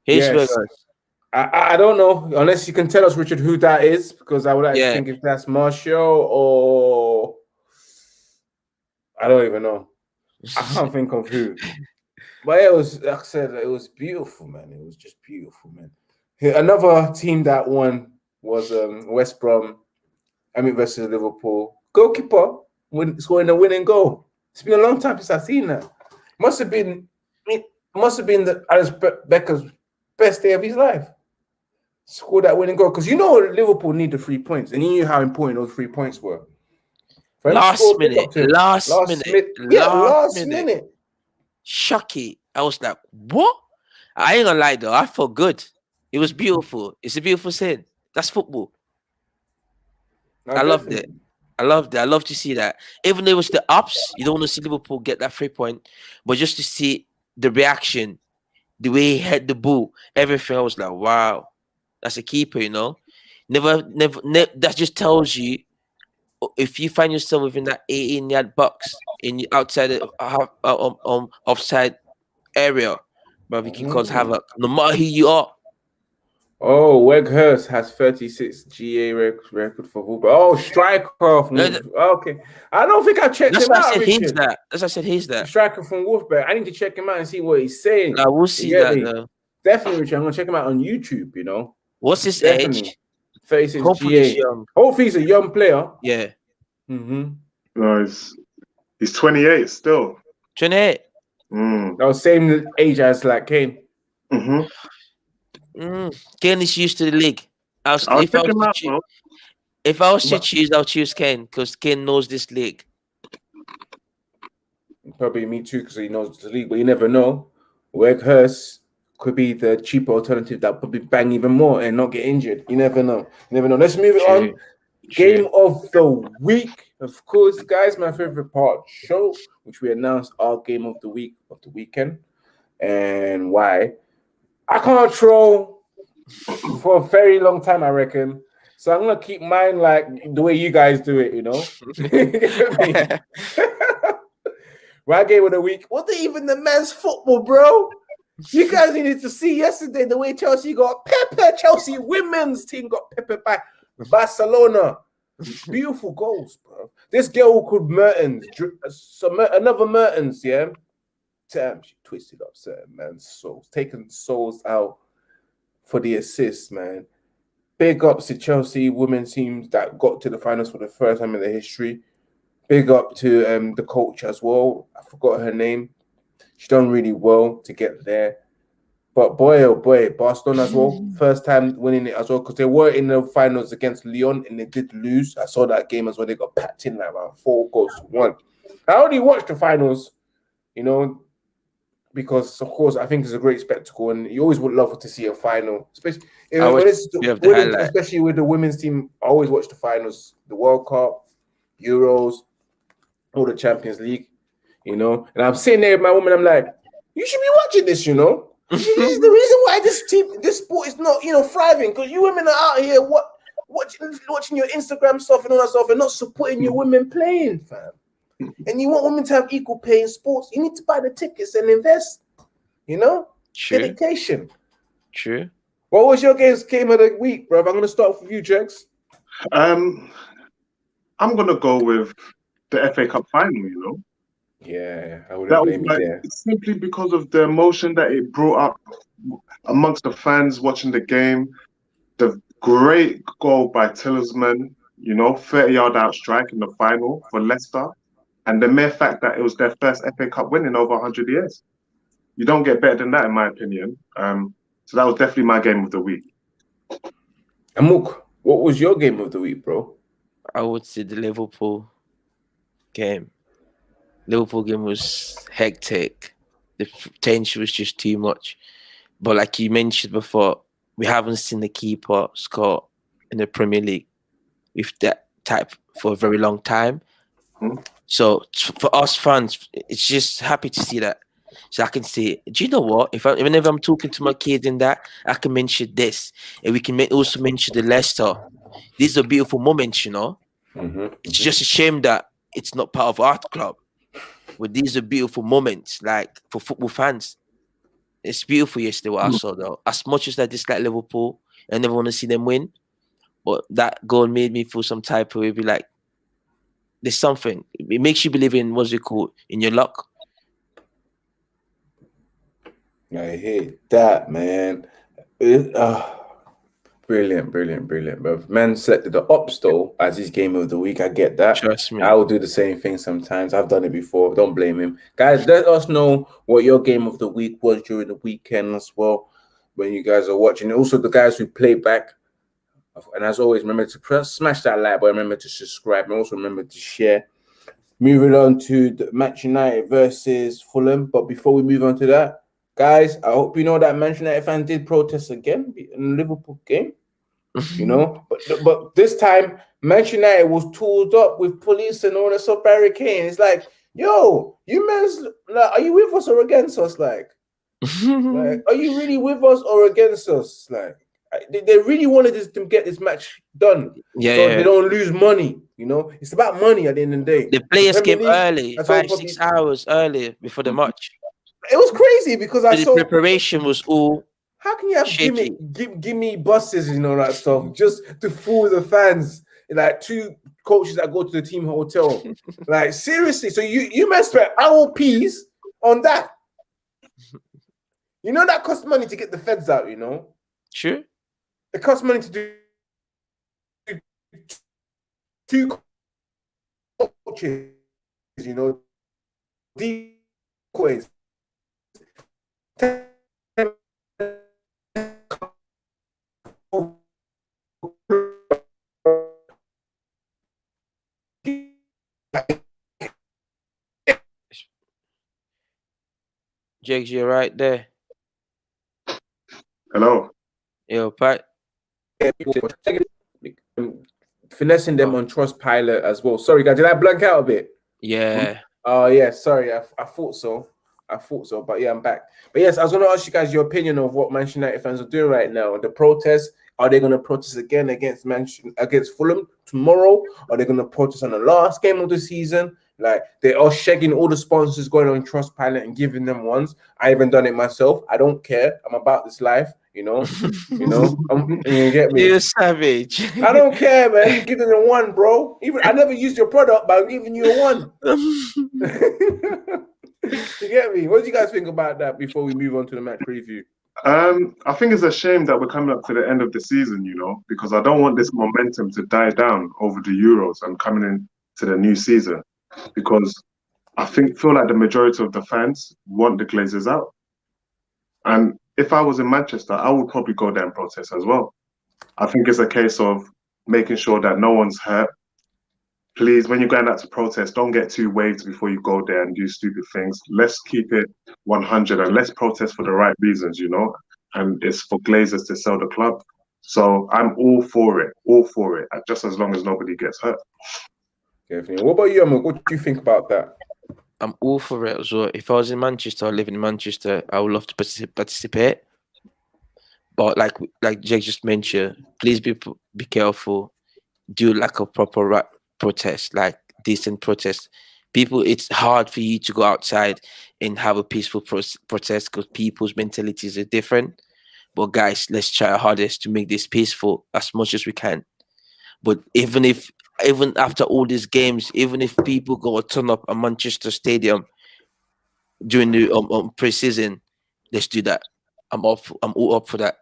Here's Weghorst. I don't know, unless you can tell us, Richard, who that is, because I would like to think if that's Martial or I don't even know. I can't think of who. But it was, like I said, it was beautiful, man. It was just beautiful, man. Another team that won was West Brom. Versus Liverpool. Goalkeeper scoring the winning goal. It's been a long time since I've seen that. Must have been Alex Becker's best day of his life. Scored that winning goal. Because you know Liverpool need the 3 points. And you knew how important those 3 points were. Last minute. Shocky. I was like, what? I ain't gonna lie though. I felt good. It was beautiful. It's a beautiful scene. That's football. I loved it. I loved it. I love to see that. Even though it was the ups, you don't want to see Liverpool get that 3 point, but just to see the reaction, the way he had the ball, everything, I was like, wow, that's a keeper, you know. Never. That just tells you if you find yourself within that 18-yard box in outside the offside area, but you can cause havoc, no matter who you are. Oh, Weghorst has 36 GA record for football. Oh, striker from okay. I don't think I checked him out. That's why I said he's that. Striker from Wolfsburg. I need to check him out and see what he's saying. I will see that. Definitely, Richard. I'm gonna check him out on YouTube. You know, what's his age? 36 Hopefully GA. he's young. Hopefully he's a young player. Yeah. No, he's 28 still. 28. That was same age as like Kane. Kane is used to the league. If I was to choose, I'll choose Kane because Kane knows this league. Probably me too because he knows the league, but you never know. Weghorst could be the cheaper alternative that probably bang even more and not get injured. You never know. Let's move it on. Game of the week, of course, guys. My favorite part show, which we announced our game of the week of the weekend, and why. I can't throw for a very long time, I reckon. So I'm gonna keep mine like the way you guys do it, you know. My game of the week wasn't even the men's football, bro. You guys needed to see yesterday the way Chelsea got pepper. Chelsea women's team got pepper by Barcelona. Beautiful goals, bro. This girl called Mertens, another Mertens, yeah. Damn, she twisted up certain man's souls, taking souls out for the assist, man. Big ups to Chelsea women's teams that got to the finals for the first time in their history. Big up to the coach as well. I forgot her name. She done really well to get there. But boy, oh boy, Barcelona as well. First time winning it as well, because they were in the finals against Lyon and they did lose. I saw that game as well. They got packed in like around 4-1. I only watched the finals, you know, because of course I think it's a great spectacle, and you always would love to see a final, especially especially with the women's team. I always watch the finals, the World Cup, Euros, or the Champions League, you know. And I'm sitting there with my woman. I'm like, you should be watching this, you know. This is the reason why this sport is not, you know, thriving, because you women are out here watching your Instagram stuff and all that stuff, and not supporting your women playing, fam. And you want women to have equal pay in sports, you need to buy the tickets and invest, you know? True. Dedication. True. What was your game of the week, bro? I'm going to start with you, Jex. I'm going to go with the FA Cup final, you know? Yeah, I wouldn't blame you there. Simply because of the emotion that it brought up amongst the fans watching the game. The great goal by Tillsman, you know, 30-yard out strike in the final for Leicester. And the mere fact that it was their first FA Cup win in over 100 years. You don't get better than that, in my opinion. So that was definitely my game of the week. Amuk, what was your game of the week, bro? I would say the Liverpool game. Liverpool game was hectic. The tension was just too much. But like you mentioned before, we haven't seen the keeper score in the Premier League with that type for a very long time. So for us fans, it's just happy to see that. So I can say, do you know what? Whenever I'm talking to my kids in that, I can mention this, and we can also mention the Leicester. These are beautiful moments, you know. It's just a shame that it's not part of our club. But these are beautiful moments, like for football fans. It's beautiful yesterday what I saw, though. As much as I dislike Liverpool, I never want to see them win. But that goal made me feel some type of way, be like, there's something. It makes you believe in, what's it called, in your luck. I hate that, man. Brilliant, bro. Man selected the Ops though as his game of the week. I get that. Trust me. I will do the same thing sometimes. I've done it before. Don't blame him. Guys, let us know what your game of the week was during the weekend as well when you guys are watching. And also the guys who play back. And as always, remember to smash that like button. Remember to subscribe. And also remember to share. Moving on to the Manchester United versus Fulham. But before we move on to that, guys, I hope you know that Manchester United fans did protest again in the Liverpool game. You know, but this time Manchester United was tooled up with police and all that stuff, barricade. It's like, yo, you men, like, are you with us or against us? Like, are you really with us or against us? Like, they really wanted to get this match done. They don't lose money. You know, it's about money at the end of the day. The players came early, 5-6 hours early before the match. It was crazy because I saw the preparation was all. How can you have gimme buses and all that stuff just to fool the fans? Like 2 coaches that go to the team hotel. Like seriously, so you must spend ROPs on that. You know that costs money to get the feds out. You know. Sure. It costs money to do 2 coaches. You know, decoys. Jakes, you're right there. Hello. Yo, Pat. Finessing them on Trustpilot as well. Sorry, guys, did I blank out a bit? Yeah. Oh, yeah. Sorry, I thought so. I thought so, but yeah, I'm back. But yes, I was going to ask you guys your opinion of what Manchester United fans are doing right now. The protests, are they going to protest again against Fulham tomorrow? Are they going to protest on the last game of the season? Like, they are shagging all the sponsors going on Trustpilot and giving them ones. I haven't done it myself. I don't care. I'm about this life, you know. You get me? You're savage. I don't care, man. You're giving them one, bro. Even I never used your product, but I'm giving you a one. You get me? What do you guys think about that before we move on to the match preview? I think it's a shame that we're coming up to the end of the season, because I don't want this momentum to die down over the Euros and coming into the new season, because I feel like the majority of the fans want the Glazers out. And if I was in Manchester, I would probably go there and protest as well. I think it's a case of making sure that no one's hurt. Please, when you're going out to protest, don't get too waved before you go there and do stupid things. Let's keep it 100 and let's protest for the right reasons, and it's for Glazers to sell the club. So I'm all for it, just as long as nobody gets hurt. Definitely. What about you, Amok? What do you think about that? I'm all for it as well. If I was in Manchester, or living in Manchester, I would love to participate. But like Jake just mentioned, please be careful. Do like a proper protest, like decent protest. People, it's hard for you to go outside and have a peaceful protest because people's mentalities are different. But guys, let's try our hardest to make this peaceful as much as we can. But even after all these games, even if people go turn up at Manchester Stadium during the pre-season, let's do that. I'm all up for that.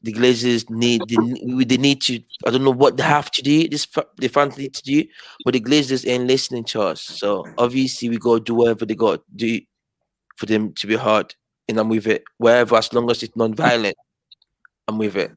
The Glazers need to. I don't know what they have to do. The fans need to do, but the Glazers ain't listening to us. So obviously we got to do whatever they got to do for them to be hard, and I'm with it. Wherever, as long as it's non-violent, I'm with it.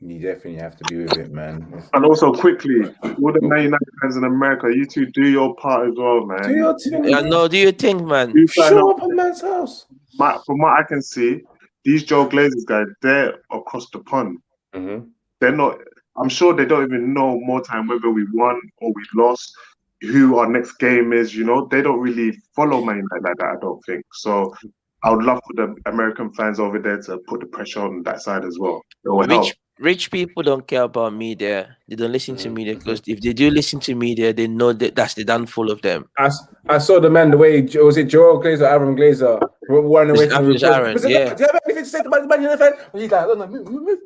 You definitely have to be with it, man. And also, quickly, all the Man United fans in America, you two do your part as well, man. Do your thing. Yeah, no, do you think, man? Show up at man's house. From what I can see, these Joe Glazers guys, they're across the pond. Mm-hmm. They're not. I'm sure they don't even know more time whether we won or we lost, who our next game is. They don't really follow Man United like that. I don't think so. I would love for the American fans over there to put the pressure on that side as well. It will help. Rich people don't care about media. They don't listen to media because if they do listen to media, they know that that's the downfall of them. I saw the man the way was it Joel Glazer, Aaron Glazer running away from the Aaron. Yeah. Do you have anything to say about the Man United fan? He's like, no, move,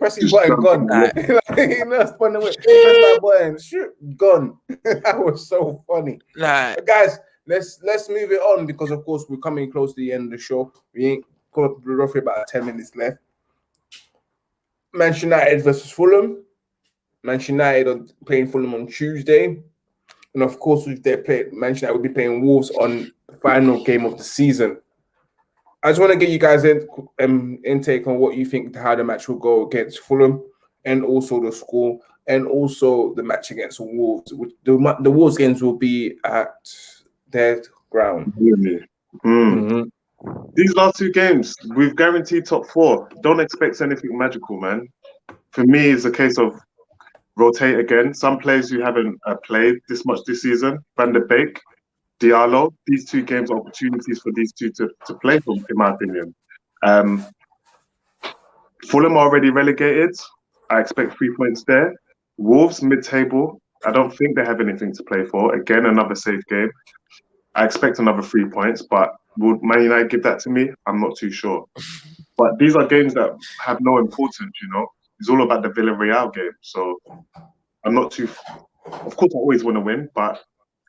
press his button, gone. Spun away. Press that button, shoot, gone. That was so funny. But guys, let's move it on because of course we're coming close to the end of the show. We ain't got roughly about 10 minutes left. Manchester United versus Fulham. Manchester United are playing Fulham on Tuesday. And of course, if they play, Manchester United will be playing Wolves on the final game of the season. I just want to get you guys intake on what you think how the match will go against Fulham and also the score and also the match against Wolves. The Wolves games will be at their ground. Mm-hmm. These last two games, we've guaranteed top four. Don't expect anything magical, man. For me, it's a case of rotate again. Some players who haven't played this much this season, Van der Beek, Diallo, these two games are opportunities for these two to play for, in my opinion. Fulham are already relegated. I expect 3 points there. Wolves, mid-table. I don't think they have anything to play for. Again, another safe game. I expect another 3 points, but would Man United give that to me? I'm not too sure. But these are games that have no importance, It's all about the Villarreal game. So I'm not too... Of course, I always want to win, but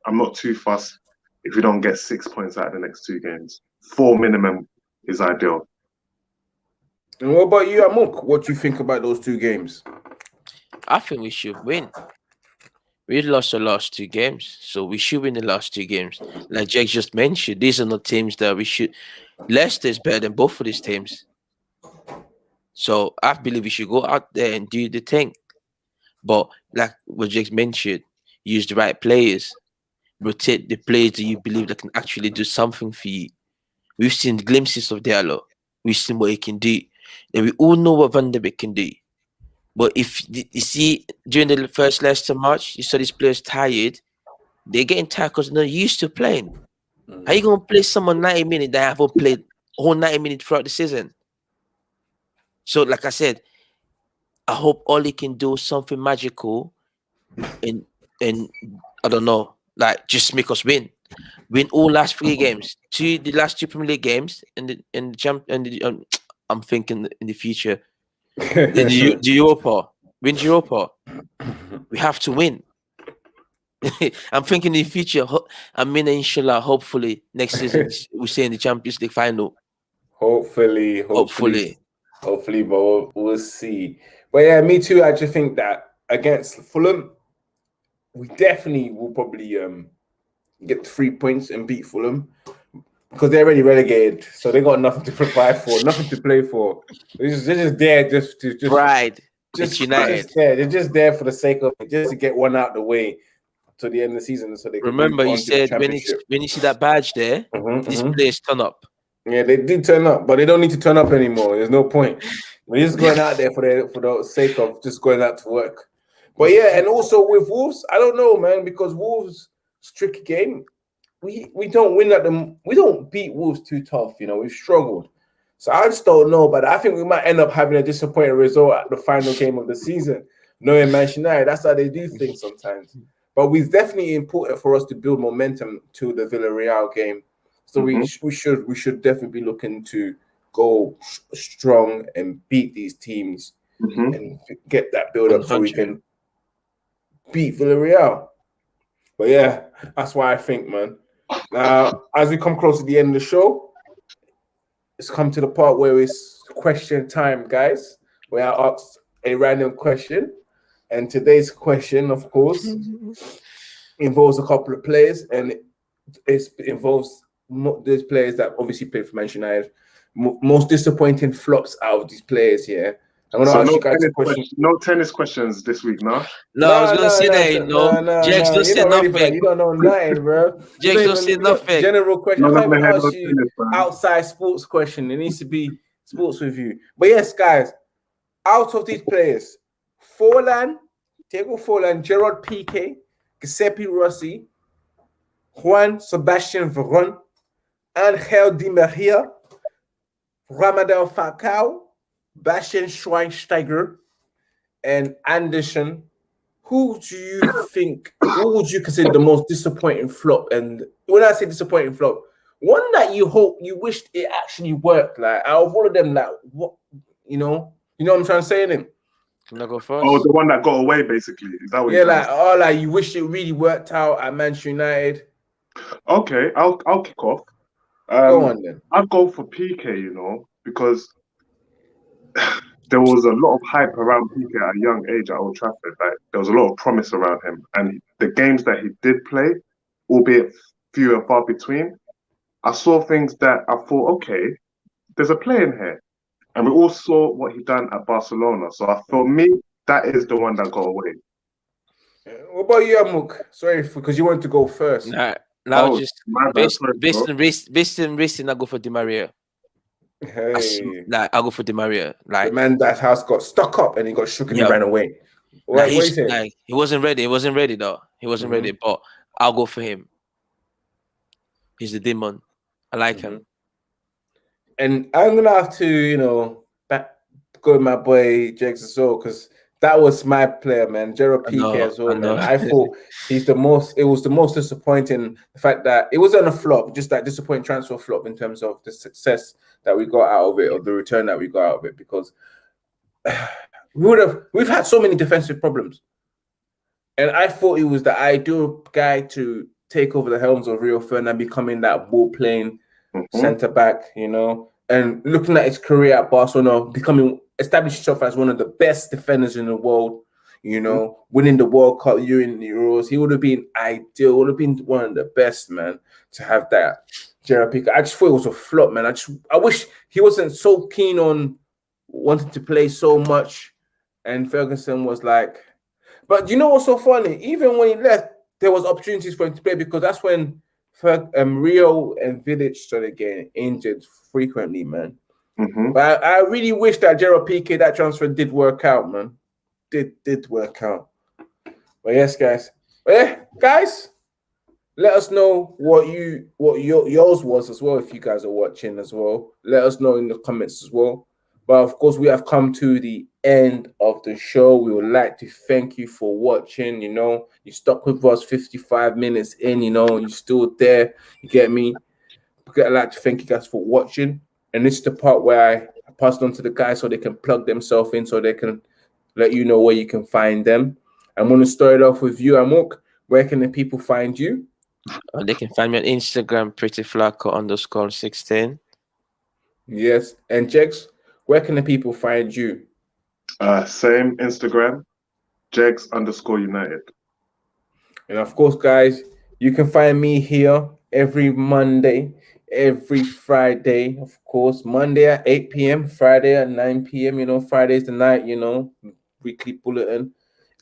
I'm not too fussed if we don't get 6 points out of the next two games. 4 minimum is ideal. And what about you, Amok? What do you think about those two games? I think we should win. We lost the last two games, so we should win the last two games. Like Jake just mentioned, these are not teams that we should... Leicester is better than both of these teams. So I believe we should go out there and do the thing. But like what Jake mentioned, use the right players. Rotate the players that you believe that can actually do something for you. We've seen glimpses of Diallo. We've seen what he can do. And we all know what Van der Beek can do. But if you see, during the first Leicester match, you saw these players tired. They're getting tired because they're not used to playing. How you gonna play someone 90 minutes that haven't played whole 90 minutes throughout the season? So, like I said, I hope Oli can do something magical, and I don't know, like just make us win all last 3 games, the last 2 Premier League games, and I'm thinking in the future, the Europa, win Europa. We have to win. I'm thinking in the future. Inshallah, hopefully next season we stay in the Champions League final. Hopefully, but we'll see. But yeah, me too. I just think that against Fulham, we definitely will probably get 3 points and beat Fulham because they're already relegated, so they got nothing to provide for, nothing to play for. They're just there just pride. Just United. Just there. They're just there for the sake of it, just to get one out of the way to the end of the season, so they can remember you said when you see that badge there, these players turn up. Yeah, they did turn up, but they don't need to turn up anymore. There's no point. We're just going out there for the sake of just going out to work. But yeah, and also with Wolves, I don't know, man, because Wolves' tricky game. We don't win at them. We don't beat Wolves too tough. We've struggled. So I just don't know, but I think we might end up having a disappointing result at the final game of the season. Knowing Manchester United, that's how they do things sometimes. But it's definitely important for us to build momentum to the Villarreal game. So we should definitely be looking to go strong and beat these teams and get that build up so we can beat Villarreal. But yeah, that's why I think, man. Now, as we come close to the end of the show, it's come to the part where it's question time, guys, where I asked a random question. And today's question, of course, involves a couple of players, and it involves those players that obviously play for Manchester United. Most disappointing flops out of these players here. I'm going to ask you guys a question. No tennis questions this week, no? No, I was going to say that, Jax don't say nothing. You don't know nothing, bro. Jax don't say nothing. General question. I can't even ask you outside sports question. It needs to be sports with you. But yes, guys, out of these players, Diego Forlan, Gerard Piqué, Giuseppe Rossi, Juan Sebastian Veron, Angel Di Maria, Ramadan Falcao, Bastian Schweinsteiger, and Anderson. Who would you consider the most disappointing flop? And when I say disappointing flop, one that you wished it actually worked. Like out of all of them, like what you know what I'm trying to say then? Can I go first? Oh, the one that got away, basically. Is that what like you wish it really worked out at Manchester United. Okay, I'll kick off. Go on then. I'll go for Piqué, because there was a lot of hype around Piqué at a young age at Old Trafford. Like there was a lot of promise around him, and the games that he did play, albeit few and far between, I saw things that I thought, okay, there's a play in here, and we all saw what he done at Barcelona. So for me, that is the one that got away. What about you, Amuk? Sorry, because you wanted to go first. Just based on racing, I go for Di Maria. Hey, I'll go for Di Maria. Like the man that house got stuck up and he got shook and he ran away. He wasn't ready. He wasn't ready though. He wasn't ready. But I'll go for him. He's the demon. I like him. And I'm gonna have to, go with my boy Jakes as well, because that was my player, man. Gerard Piqué as well, man. I thought it was the most disappointing. The fact that it wasn't a flop, just that disappointing transfer flop in terms of the success that we got out of it, or the return that we got out of it, because we've had so many defensive problems. And I thought he was the ideal guy to take over the helms of Rio Ferdinand, becoming that ball-playing centre back, and looking at his career at Barcelona, establishing himself as one of the best defenders in the world, winning the World Cup, in the Euros. He would have been ideal, would have been one of the best, man, to have that. Gerard Piqué. I just thought it was a flop, man. I wish he wasn't so keen on wanting to play so much, and Ferguson was like, but you know what's so funny? Even when he left, there was opportunities for him to play, because that's when Rio and Vidic started getting injured frequently, man. But I really wish that Gerard Piqué, that transfer did work out, man. Did work out. But yes, guys. Guys, Let us know what yours was as well if you guys are watching as well. Let us know in the comments as well. But of course, we have come to the end of the show. We would like to thank you for watching. You know, you stuck with us 55 minutes in. You know, you're still there. You get me? I'd like to thank you guys for watching. And this is the part where I pass it on to the guys so they can plug themselves in, so they can let you know where you can find them. I'm going to start off with you, Amok. Where can the people find you? They can find me on Instagram, prettyflaco_16. Yes. And Jex, where can the people find you? Same Instagram, Jegs_United. And of course, guys, you can find me here every Monday, every Friday, of course. Monday at 8 p.m., Friday at 9 p.m. You know, Friday's the night, you know, weekly bulletin,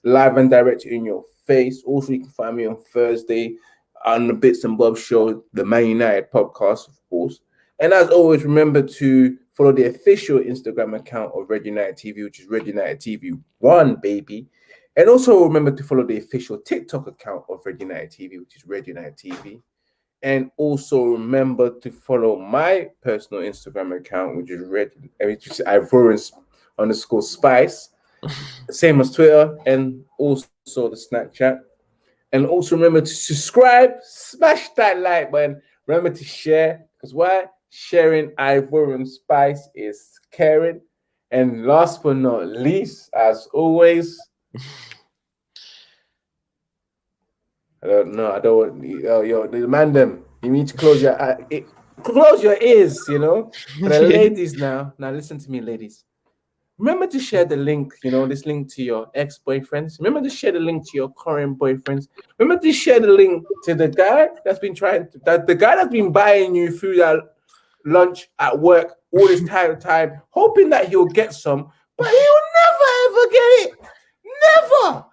live and direct in your face. Also, you can find me on Thursday on the Bits and Bobs show, the Man United podcast, of course. And as always, remember to follow the official Instagram account of Red United TV, which is Red United TV 1, baby. And also remember to follow the official TikTok account of Red United TV, which is Red United TV. And also remember to follow my personal Instagram account, which is Ivorians_Spice, same as Twitter, and also the Snapchat. And also remember to subscribe, smash that like button. Remember to share, because why? Sharing Ivorian Spice is caring. And last but not least, as always, I don't know. I don't want yo the man them. You need to close your ears, you know. For the ladies now listen to me, ladies. Remember to share the link, you know, this link to your ex-boyfriends. Remember to share the link to your current boyfriends. Remember to share the link to the guy that's been the guy that's been buying you food at lunch at work all this time, hoping that he'll get some, but he'll never ever get it. Never.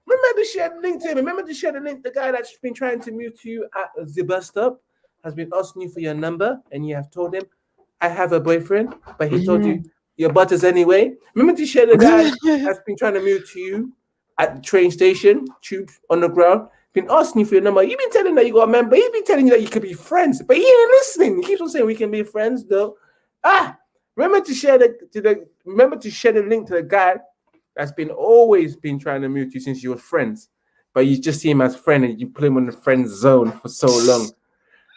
Remember to share the link to him. Remember to share the link to the guy that's been trying to mute you at the bus stop, has been asking you for your number, and you have told him, I have a boyfriend, but he told you your butters anyway. Remember to share the guy that's been trying to mute you at the train station, tube on the ground, been asking you for your number. You've been telling that you got a member. He's been telling you that you could be friends, but he ain't listening. He keeps on saying we can be friends, though. Remember to share the link to the guy that's always been trying to mute you since you were friends, but you just see him as friend and you put him on the friend zone for so long.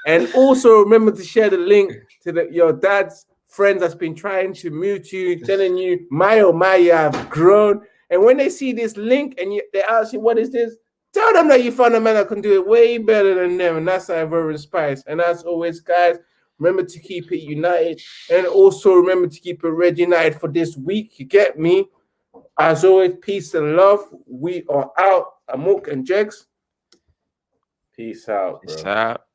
And also remember to share the link to your dad's friends that's been trying to mute you, telling you, you have grown. And when they see this link and they ask you, what is this? Tell them that you found a man that can do it way better than them. And that's Ivorian Spice. And as always, guys, remember to keep it united. And also remember to keep it Red United for this week. You get me? As always, peace and love. We are out. Amok and Jegs. Peace out, bro. Peace out.